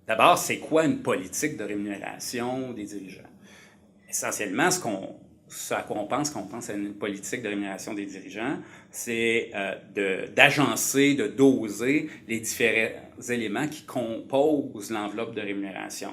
D'abord, c'est quoi une politique de rémunération des dirigeants? Essentiellement, ce à quoi on pense quand on pense à une politique de rémunération des dirigeants, c'est d'agencer, de doser les différents éléments qui composent l'enveloppe de rémunération.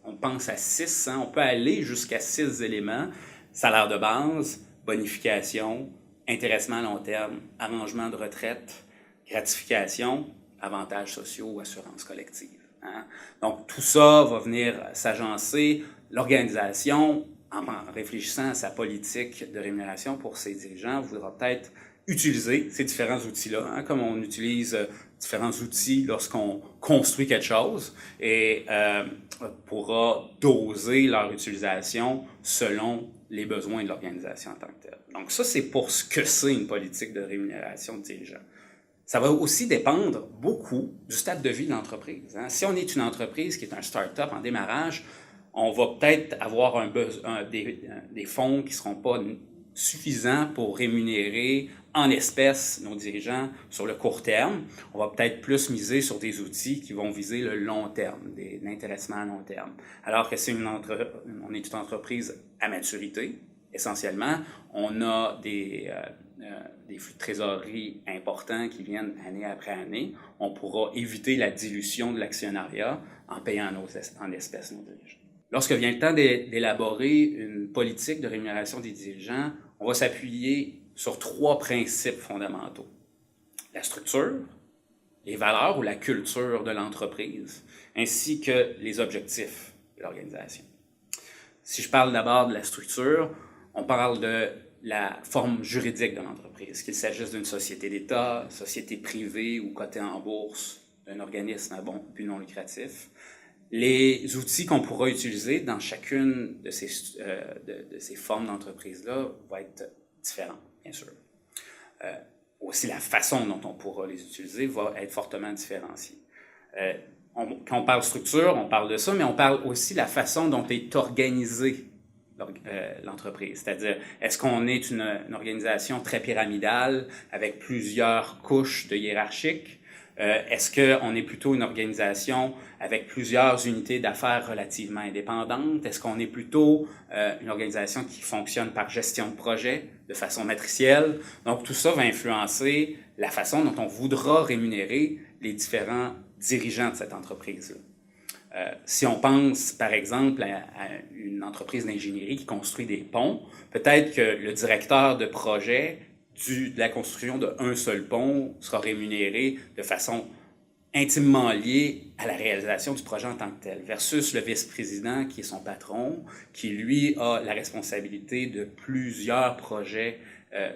On pense à 6, on peut aller jusqu'à 6 éléments: salaire de base, bonification, intéressement à long terme, arrangement de retraite, gratification, avantages sociaux ou assurance collective. Hein? Donc, tout ça va venir s'agencer. L'organisation, en réfléchissant à sa politique de rémunération pour ses dirigeants, voudra peut-être utiliser ces différents outils-là, hein, comme on utilise différents outils lorsqu'on construit quelque chose, et pourra doser leur utilisation selon les besoins de l'organisation en tant que telle. Donc ça, c'est pour ce que c'est une politique de rémunération de dirigeants. Ça va aussi dépendre beaucoup du stade de vie de l'entreprise. Hein. Si on est une entreprise qui est un start-up en démarrage, on va peut-être avoir des fonds qui ne seront pas suffisants pour rémunérer en espèces nos dirigeants sur le court terme. On va peut-être plus miser sur des outils qui vont viser le long terme, l'intéressement à long terme. Alors que si on est une entreprise à maturité, essentiellement, on a des flux de trésorerie importants qui viennent année après année. On pourra éviter la dilution de l'actionnariat en payant en espèces nos dirigeants. Lorsque vient le temps d'élaborer une politique de rémunération des dirigeants, on va s'appuyer sur 3 principes fondamentaux: la structure, les valeurs ou la culture de l'entreprise, ainsi que les objectifs de l'organisation. Si je parle d'abord de la structure, on parle de la forme juridique de l'entreprise, qu'il s'agisse d'une société d'État, société privée ou cotée en bourse, d'un organisme à but non lucratif. Les outils qu'on pourra utiliser dans chacune de ces formes d'entreprise-là vont être différents, bien sûr. Aussi, la façon dont on pourra les utiliser va être fortement différenciée. Quand on parle structure, on parle de ça, mais on parle aussi de la façon dont est organisée l'entreprise. C'est-à-dire, est-ce qu'on est une organisation très pyramidale avec plusieurs couches de hiérarchique? Est-ce qu'on est plutôt une organisation avec plusieurs unités d'affaires relativement indépendantes? Est-ce qu'on est plutôt une organisation qui fonctionne par gestion de projet, de façon matricielle? Donc, tout ça va influencer la façon dont on voudra rémunérer les différents dirigeants de cette entreprise-là. Si on pense, par exemple, à une entreprise d'ingénierie qui construit des ponts, peut-être que le directeur de projet de la construction d'un seul pont sera rémunéré de façon intimement liée à la réalisation du projet en tant que tel, versus le vice-président qui est son patron, qui lui a la responsabilité de plusieurs projets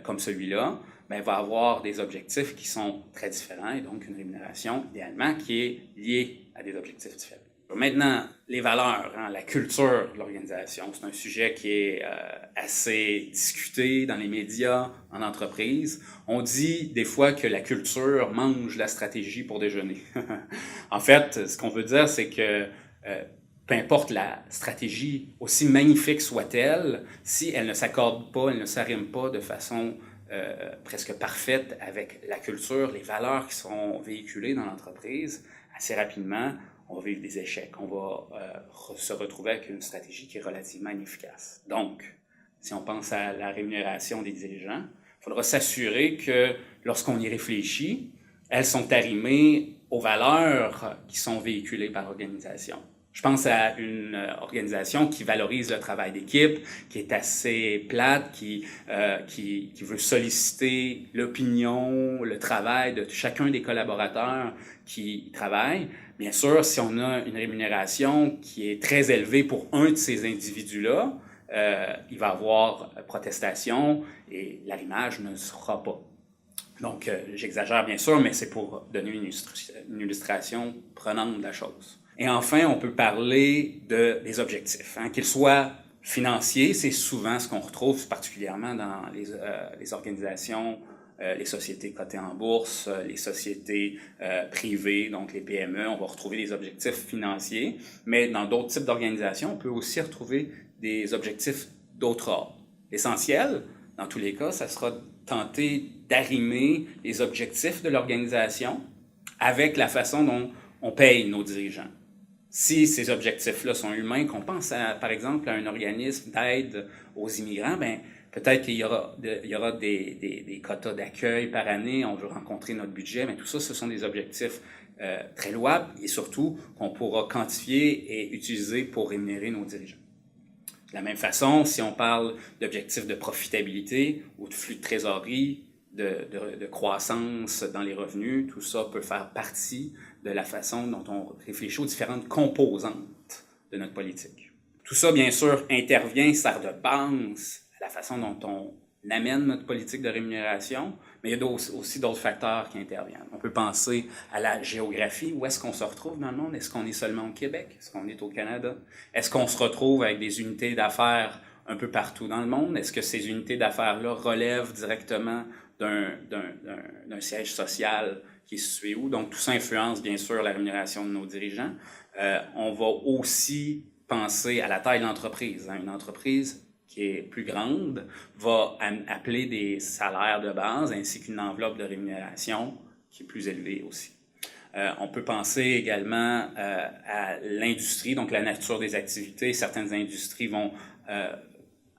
comme celui-là, va avoir des objectifs qui sont très différents et donc une rémunération idéalement qui est liée à des objectifs différents. Maintenant, les valeurs, la culture de l'organisation, c'est un sujet qui est assez discuté dans les médias, en entreprise. On dit des fois que la culture mange la stratégie pour déjeuner. En fait, ce qu'on veut dire, c'est que peu importe la stratégie, aussi magnifique soit-elle, si elle ne s'accorde pas, elle ne s'arrime pas de façon presque parfaite avec la culture, les valeurs qui seront véhiculées dans l'entreprise, assez rapidement, on va vivre des échecs. On va se retrouver avec une stratégie qui est relativement inefficace. Donc, si on pense à la rémunération des dirigeants, il faudra s'assurer que lorsqu'on y réfléchit, elles sont arrimées aux valeurs qui sont véhiculées par l'organisation. Je pense à une organisation qui valorise le travail d'équipe, qui est assez plate, qui veut solliciter l'opinion, le travail de chacun des collaborateurs qui travaillent. Bien sûr, si on a une rémunération qui est très élevée pour un de ces individus-là, il va y avoir protestation et l'arrimage ne sera pas. Donc, j'exagère bien sûr, mais c'est pour donner une illustration prenante de la chose. Et enfin, on peut parler des objectifs, qu'ils soient financiers, c'est souvent ce qu'on retrouve particulièrement dans les organisations, les sociétés cotées en bourse, les sociétés privées, donc les PME, on va retrouver des objectifs financiers, mais dans d'autres types d'organisations, on peut aussi retrouver des objectifs d'autre ordre. L'essentiel, dans tous les cas, ça sera de tenter d'arrimer les objectifs de l'organisation avec la façon dont on paye nos dirigeants. si ces objectifs-là sont humains, qu'on pense par exemple à un organisme d'aide aux immigrants, ben peut-être qu'il y aura des quotas d'accueil par année, on veut rencontrer notre budget, mais tout ça, ce sont des objectifs très louables et surtout qu'on pourra quantifier et utiliser pour rémunérer nos dirigeants. De la même façon, si on parle d'objectifs de profitabilité ou de flux de trésorerie, de croissance dans les revenus, tout ça peut faire partie de la façon dont on réfléchit aux différentes composantes de notre politique. Tout ça, bien sûr, intervient, sert de base à la façon dont on amène notre politique de rémunération, mais il y a aussi d'autres facteurs qui interviennent. On peut penser à la géographie. Où est-ce qu'on se retrouve dans le monde? Est-ce qu'on est seulement au Québec? Est-ce qu'on est au Canada? Est-ce qu'on se retrouve avec des unités d'affaires un peu partout dans le monde? Est-ce que ces unités d'affaires-là relèvent directement d'un siège social qui est situé où? Donc, tout ça influence, bien sûr, la rémunération de nos dirigeants. On va aussi penser à la taille de l'entreprise. Une entreprise qui est plus grande va appeler des salaires de base ainsi qu'une enveloppe de rémunération qui est plus élevée aussi. On peut penser également à l'industrie, donc la nature des activités. Certaines industries vont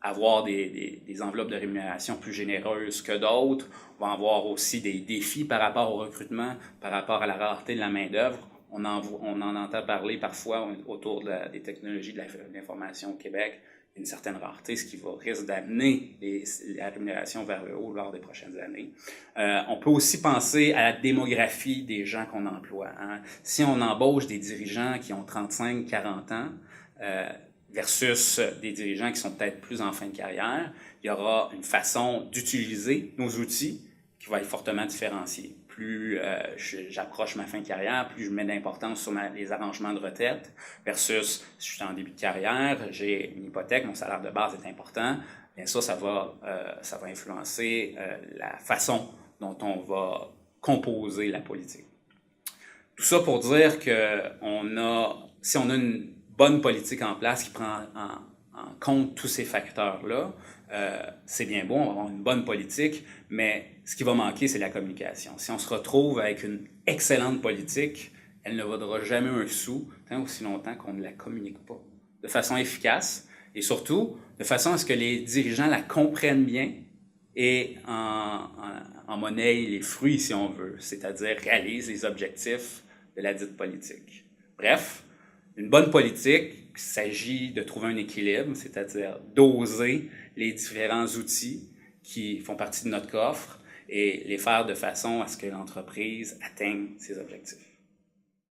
avoir des enveloppes de rémunération plus généreuses que d'autres. On va avoir aussi des défis par rapport au recrutement, par rapport à la rareté de la main-d'œuvre. On en entend parler parfois autour des technologies de l'information au Québec, une certaine rareté, ce qui risque d'amener la rémunération vers le haut lors des prochaines années. On peut aussi penser à la démographie des gens qu'on emploie. Si on embauche des dirigeants qui ont 35-40 ans, versus des dirigeants qui sont peut-être plus en fin de carrière, il y aura une façon d'utiliser nos outils qui va être fortement différenciée. Plus j'approche ma fin de carrière, plus je mets d'importance sur les arrangements de retraite, versus si je suis en début de carrière, j'ai une hypothèque, mon salaire de base est important, bien ça va influencer la façon dont on va composer la politique. Tout ça pour dire que si on a une bonne politique en place qui prend en compte tous ces facteurs-là, c'est bien bon, on va avoir une bonne politique, mais ce qui va manquer, c'est la communication. Si on se retrouve avec une excellente politique, elle ne vaudra jamais un sou tant aussi longtemps qu'on ne la communique pas de façon efficace et surtout de façon à ce que les dirigeants la comprennent bien et en monnaie les fruits, si on veut, c'est-à-dire réalisent les objectifs de la dite politique. Bref, une bonne politique, il s'agit de trouver un équilibre, c'est-à-dire doser les différents outils qui font partie de notre coffre et les faire de façon à ce que l'entreprise atteigne ses objectifs.